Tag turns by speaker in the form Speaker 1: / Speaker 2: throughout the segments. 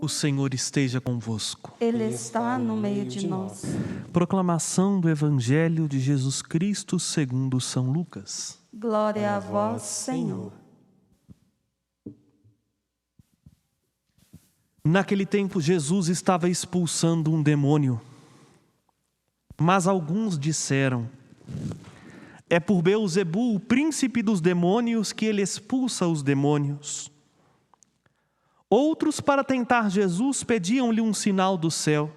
Speaker 1: Senhor esteja convosco.
Speaker 2: Ele está no meio de nós.
Speaker 1: Proclamação do Evangelho de Jesus Cristo segundo São Lucas.
Speaker 2: Glória a vós, Senhor.
Speaker 1: Naquele tempo, Jesus estava expulsando um demônio. Mas alguns disseram: é por Beelzebu, o príncipe dos demônios, que ele expulsa os demônios. Outros, para tentar Jesus, pediam-lhe um sinal do céu.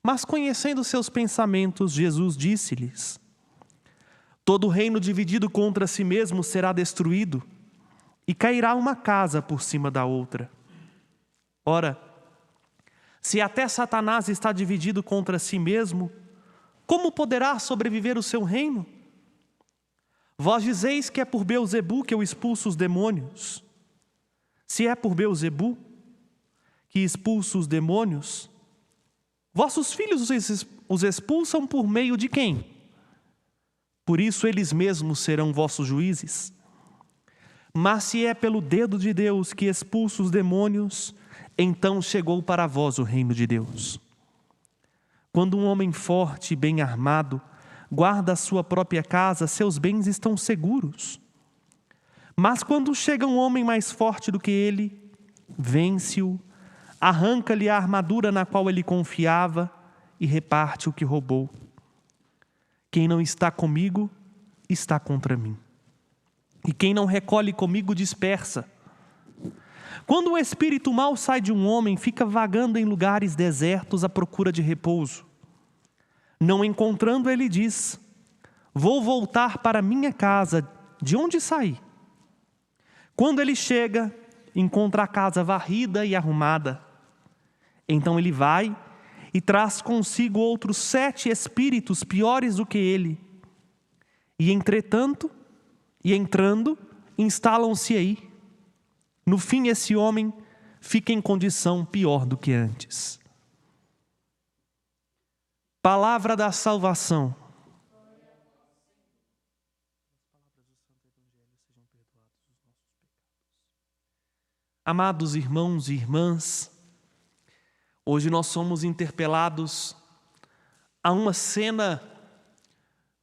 Speaker 1: Mas, conhecendo seus pensamentos, Jesus disse-lhes: todo reino dividido contra si mesmo será destruído, e cairá uma casa por cima da outra. Ora, se até Satanás está dividido contra si mesmo, como poderá sobreviver o seu reino? Vós dizeis que é por Beelzebu que eu expulso os demônios. Se é por Beelzebu que expulso os demônios, vossos filhos os expulsam por meio de quem? Por isso eles mesmos serão vossos juízes. Mas se é pelo dedo de Deus que expulso os demônios, então chegou para vós o reino de Deus. Quando um homem forte e bem armado guarda a sua própria casa, seus bens estão seguros. Mas quando chega um homem mais forte do que ele, vence-o, arranca-lhe a armadura na qual ele confiava e reparte o que roubou. Quem não está comigo, está contra mim. E quem não recolhe comigo, dispersa. Quando o espírito mau sai de um homem, fica vagando em lugares desertos à procura de repouso. Não encontrando, ele diz: vou voltar para minha casa, de onde saí. Quando ele chega, encontra a casa varrida e arrumada. Então ele vai e traz consigo outros 7 espíritos piores do que ele. E entretanto, entrando, instalam-se aí. No fim, esse homem fica em condição pior do que antes. Palavra da salvação. Amados irmãos e irmãs, hoje nós somos interpelados a uma cena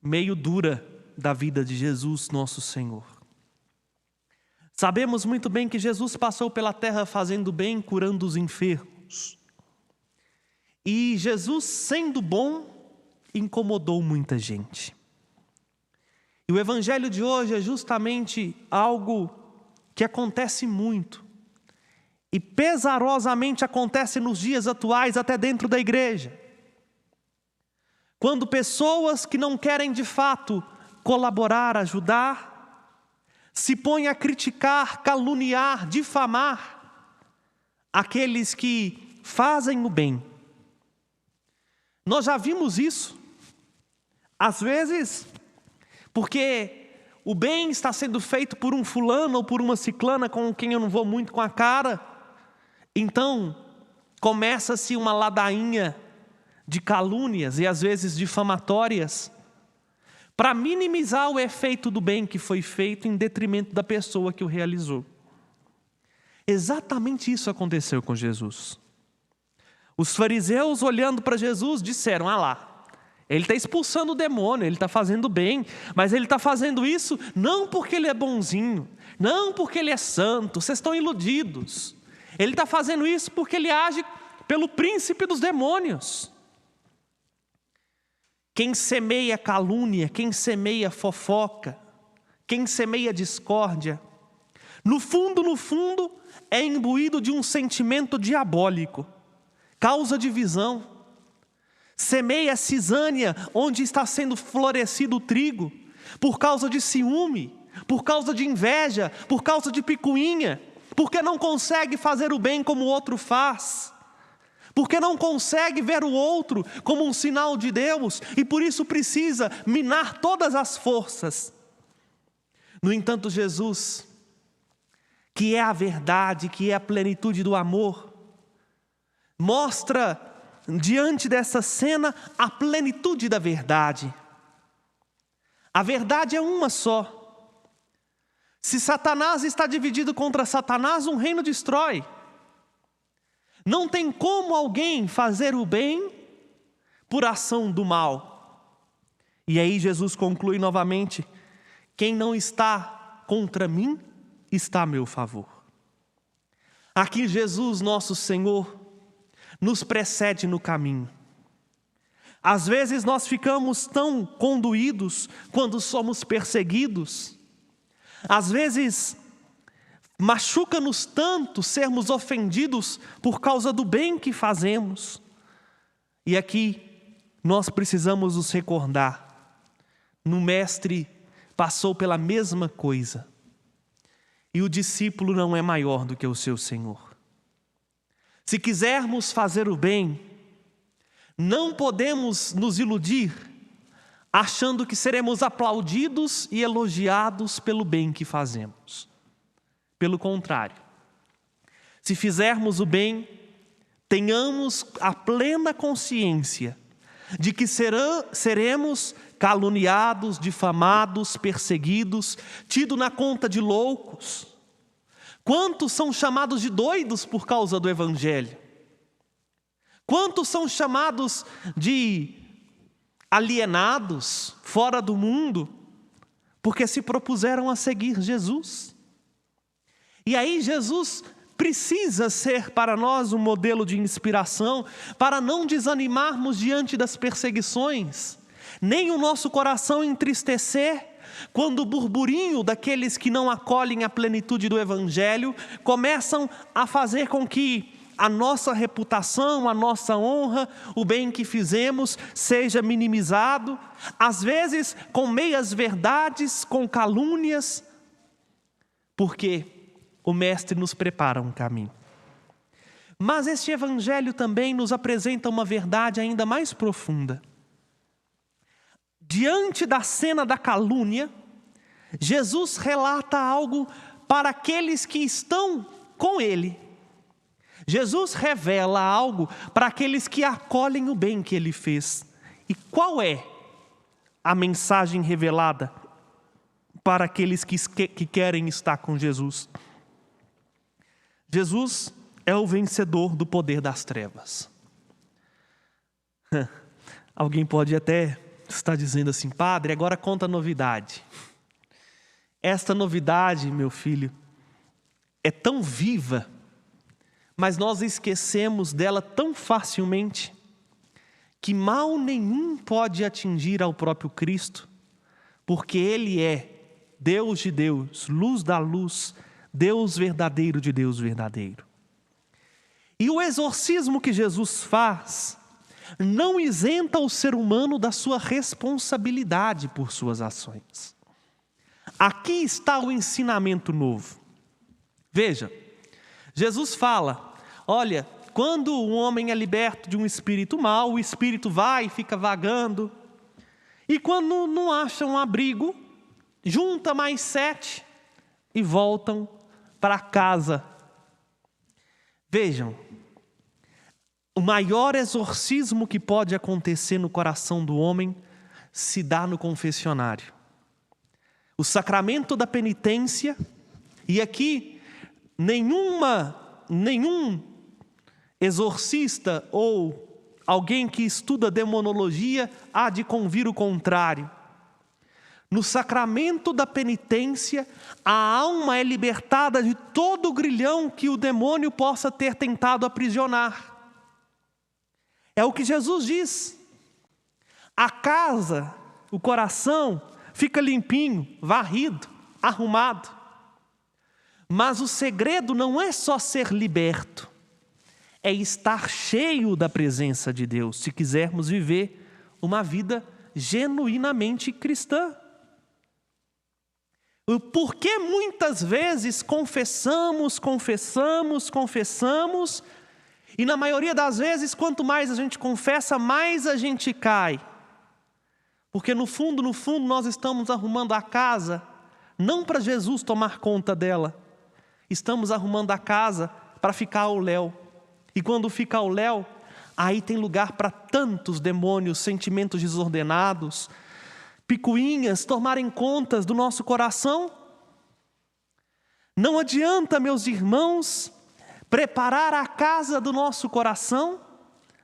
Speaker 1: meio dura da vida de Jesus, nosso Senhor. Sabemos muito bem que Jesus passou pela terra fazendo bem, curando os enfermos. E Jesus, sendo bom, incomodou muita gente. E o Evangelho de hoje é justamente algo que acontece muito. E pesarosamente acontece nos dias atuais, até dentro da igreja. Quando pessoas que não querem de fato colaborar, ajudar, se põem a criticar, caluniar, difamar aqueles que fazem o bem. Nós já vimos isso. Às vezes, porque o bem está sendo feito por um fulano ou por uma ciclana com quem eu não vou muito com a cara, então começa-se uma ladainha de calúnias e às vezes difamatórias para minimizar o efeito do bem que foi feito em detrimento da pessoa que o realizou. Exatamente isso aconteceu com Jesus. Os fariseus, olhando para Jesus, disseram: ah lá, ele está expulsando o demônio, ele está fazendo bem, mas ele está fazendo isso não porque ele é bonzinho, não porque ele é santo, vocês estão iludidos. Ele está fazendo isso porque ele age pelo príncipe dos demônios. Quem semeia calúnia, quem semeia fofoca, quem semeia discórdia, no fundo, é imbuído de um sentimento diabólico, causa divisão. Semeia cisânia onde está sendo florescido o trigo, por causa de ciúme, por causa de inveja, por causa de picuinha, porque não consegue fazer o bem como o outro faz, porque não consegue ver o outro como um sinal de Deus e por isso precisa minar todas as forças. No entanto, Jesus, que é a verdade, que é a plenitude do amor, mostra diante dessa cena a plenitude da verdade. A verdade é uma só. Se Satanás está dividido contra Satanás, um reino destrói. Não tem como alguém fazer o bem por ação do mal. E aí Jesus conclui novamente: quem não está contra mim, está a meu favor. Aqui Jesus, nosso Senhor, nos precede no caminho. Às vezes nós ficamos tão condoídos quando somos perseguidos. Às vezes machuca-nos tanto sermos ofendidos por causa do bem que fazemos. E aqui nós precisamos nos recordar: no Mestre passou pela mesma coisa. E o discípulo não é maior do que o seu Senhor. Se quisermos fazer o bem, não podemos nos iludir achando que seremos aplaudidos e elogiados pelo bem que fazemos. Pelo contrário, se fizermos o bem, tenhamos a plena consciência de que seremos caluniados, difamados, perseguidos, tidos na conta de loucos. Quantos são chamados de doidos por causa do Evangelho? Quantos são chamados de alienados, fora do mundo, porque se propuseram a seguir Jesus? E aí Jesus precisa ser para nós um modelo de inspiração para não desanimarmos diante das perseguições, nem o nosso coração entristecer quando o burburinho daqueles que não acolhem a plenitude do Evangelho começam a fazer com que a nossa reputação, a nossa honra, o bem que fizemos seja minimizado, às vezes com meias verdades, com calúnias, porque o Mestre nos prepara um caminho. Mas este Evangelho também nos apresenta uma verdade ainda mais profunda. Diante da cena da calúnia, Jesus relata algo para aqueles que estão com Ele. Jesus revela algo para aqueles que acolhem o bem que Ele fez. E qual é a mensagem revelada para aqueles que querem estar com Jesus? Jesus é o vencedor do poder das trevas. Alguém pode até estar dizendo assim: padre, agora conta a novidade. Esta novidade, meu filho, é tão viva, mas nós esquecemos dela tão facilmente, que mal nenhum pode atingir ao próprio Cristo, porque Ele é Deus de Deus, luz da luz, Deus verdadeiro de Deus verdadeiro. E o exorcismo que Jesus faz não isenta o ser humano da sua responsabilidade por suas ações. Aqui está o ensinamento novo. Veja, Jesus fala: olha, quando um homem é liberto de um espírito mau, o espírito vai e fica vagando, e quando não acha um abrigo, junta mais 7 e voltam para casa. Vejam, o maior exorcismo que pode acontecer no coração do homem se dá no confessionário. O sacramento da penitência, e aqui nenhum exorcista ou alguém que estuda demonologia há de convir o contrário. No sacramento da penitência, a alma é libertada de todo o grilhão que o demônio possa ter tentado aprisionar. É o que Jesus diz. A casa, o coração, fica limpinho, varrido, arrumado. Mas o segredo não é só ser liberto, é estar cheio da presença de Deus, se quisermos viver uma vida genuinamente cristã. Porque muitas vezes confessamos, e na maioria das vezes, quanto mais a gente confessa, mais a gente cai. Porque no fundo, nós estamos arrumando a casa, não para Jesus tomar conta dela. Estamos arrumando a casa para ficar ao léu. E quando fica ao léu, aí tem lugar para tantos demônios, sentimentos desordenados, picuinhas tomarem contas do nosso coração. Não adianta, meus irmãos, preparar a casa do nosso coração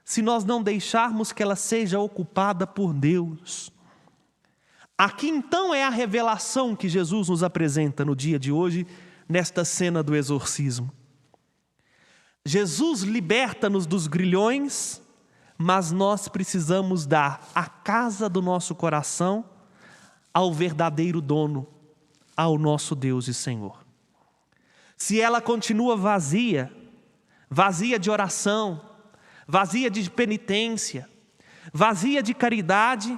Speaker 1: se nós não deixarmos que ela seja ocupada por Deus. Aqui então é a revelação que Jesus nos apresenta no dia de hoje, nesta cena do exorcismo. Jesus liberta-nos dos grilhões, mas nós precisamos dar a casa do nosso coração ao verdadeiro dono, ao nosso Deus e Senhor. Se ela continua vazia, vazia de oração, vazia de penitência, vazia de caridade,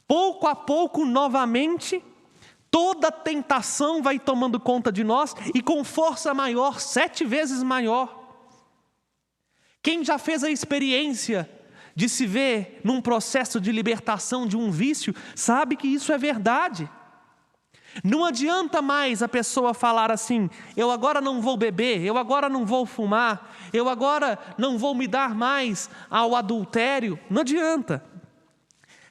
Speaker 1: pouco a pouco, novamente, toda tentação vai tomando conta de nós e com força maior, 7 vezes maior. Quem já fez a experiência de se ver num processo de libertação de um vício, sabe que isso é verdade. Não adianta mais a pessoa falar assim: eu agora não vou beber, eu agora não vou fumar, eu agora não vou me dar mais ao adultério. Não adianta.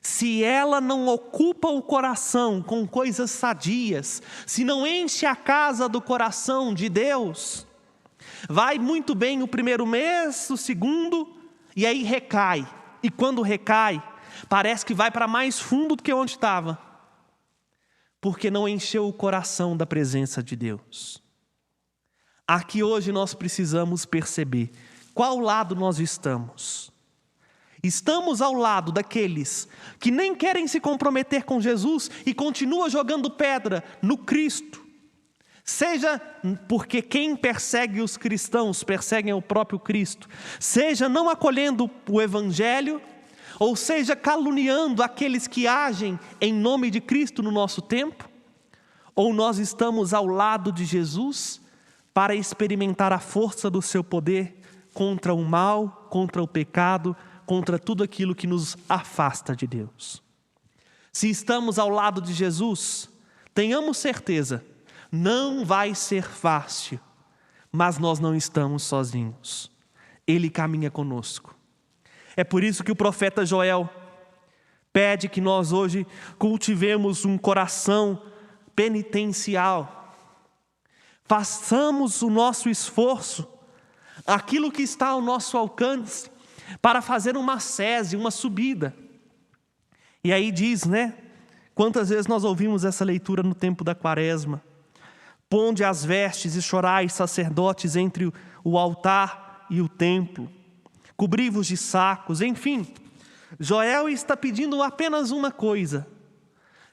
Speaker 1: Se ela não ocupa o coração com coisas sadias, se não enche a casa do coração de Deus, vai muito bem o primeiro mês, o segundo, e aí recai. E quando recai, parece que vai para mais fundo do que onde estava. Porque não encheu o coração da presença de Deus. Aqui hoje nós precisamos perceber qual lado nós estamos. Estamos ao lado daqueles que nem querem se comprometer com Jesus e continuam jogando pedra no Cristo. Seja porque quem persegue os cristãos perseguem o próprio Cristo, seja não acolhendo o Evangelho, ou seja caluniando aqueles que agem em nome de Cristo no nosso tempo, ou nós estamos ao lado de Jesus para experimentar a força do seu poder contra o mal, contra o pecado, contra tudo aquilo que nos afasta de Deus. Se estamos ao lado de Jesus, tenhamos certeza, não vai ser fácil, mas nós não estamos sozinhos. Ele caminha conosco. É por isso que o profeta Joel pede que nós hoje cultivemos um coração penitencial. Façamos o nosso esforço, aquilo que está ao nosso alcance, para fazer uma sese, uma subida. E aí diz, né? Quantas vezes nós ouvimos essa leitura no tempo da Quaresma? Ponde as vestes e chorai, sacerdotes, entre o altar e o templo. Cobri-vos de sacos, enfim. Joel está pedindo apenas uma coisa: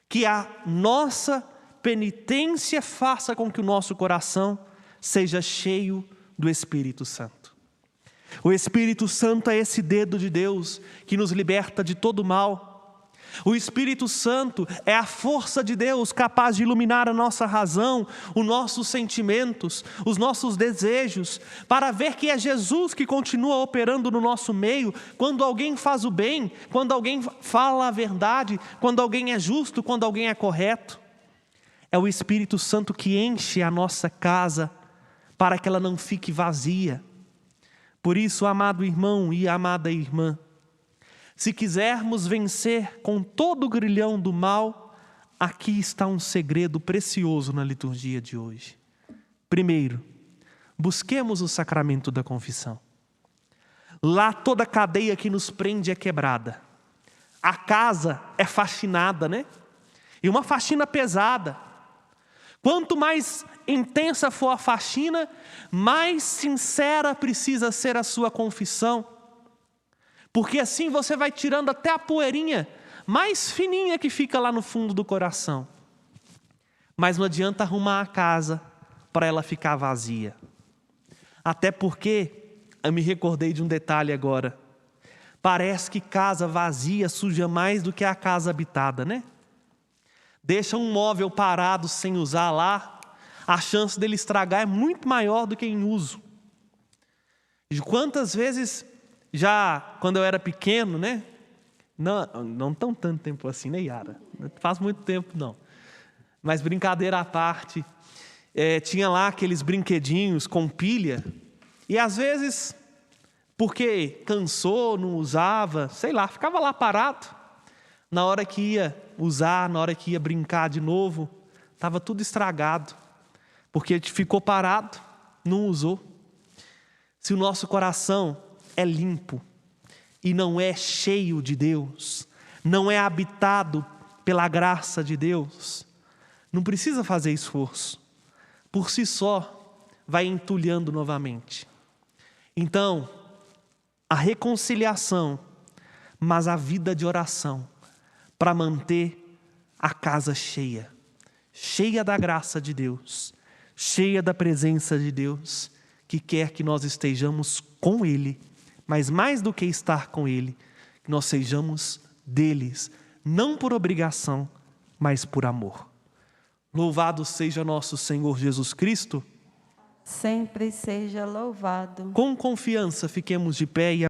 Speaker 1: que a nossa penitência faça com que o nosso coração seja cheio do Espírito Santo. O Espírito Santo é esse dedo de Deus que nos liberta de todo mal. O Espírito Santo é a força de Deus capaz de iluminar a nossa razão, os nossos sentimentos, os nossos desejos, para ver que é Jesus que continua operando no nosso meio, quando alguém faz o bem, quando alguém fala a verdade, quando alguém é justo, quando alguém é correto. É o Espírito Santo que enche a nossa casa para que ela não fique vazia. Por isso, amado irmão e amada irmã, se quisermos vencer com todo o grilhão do mal, aqui está um segredo precioso na liturgia de hoje. Primeiro, busquemos o sacramento da confissão. Lá toda a cadeia que nos prende é quebrada. A casa é faxinada, né? E uma faxina pesada. Quanto mais intensa for a faxina, mais sincera precisa ser a sua confissão. Porque assim você vai tirando até a poeirinha mais fininha que fica lá no fundo do coração. Mas não adianta arrumar a casa para ela ficar vazia. Até porque, eu me recordei de um detalhe agora. Parece que casa vazia suja mais do que a casa habitada, né? Deixa um móvel parado sem usar lá, a chance dele estragar é muito maior do que em uso. De quantas vezes... Já quando eu era pequeno, né? Não tão tanto tempo assim, né, Yara? Não faz muito tempo, não. Mas brincadeira à parte, tinha lá aqueles brinquedinhos com pilha. E às vezes, porque cansou, não usava, sei lá, ficava lá parado. Na hora que ia usar, na hora que ia brincar de novo, estava tudo estragado. Porque ficou parado, não usou. se o nosso coração é limpo e não é cheio de Deus, não é habitado pela graça de Deus, não precisa fazer esforço. Por si só, vai entulhando novamente. Então, a reconciliação, mas a vida de oração, para manter a casa cheia, cheia da graça de Deus, cheia da presença de Deus, que quer que nós estejamos com Ele, mas mais do que estar com Ele, que nós sejamos deles, não por obrigação, mas por amor. Louvado seja nosso Senhor Jesus Cristo.
Speaker 2: Sempre seja louvado.
Speaker 1: Com confiança, fiquemos de pé e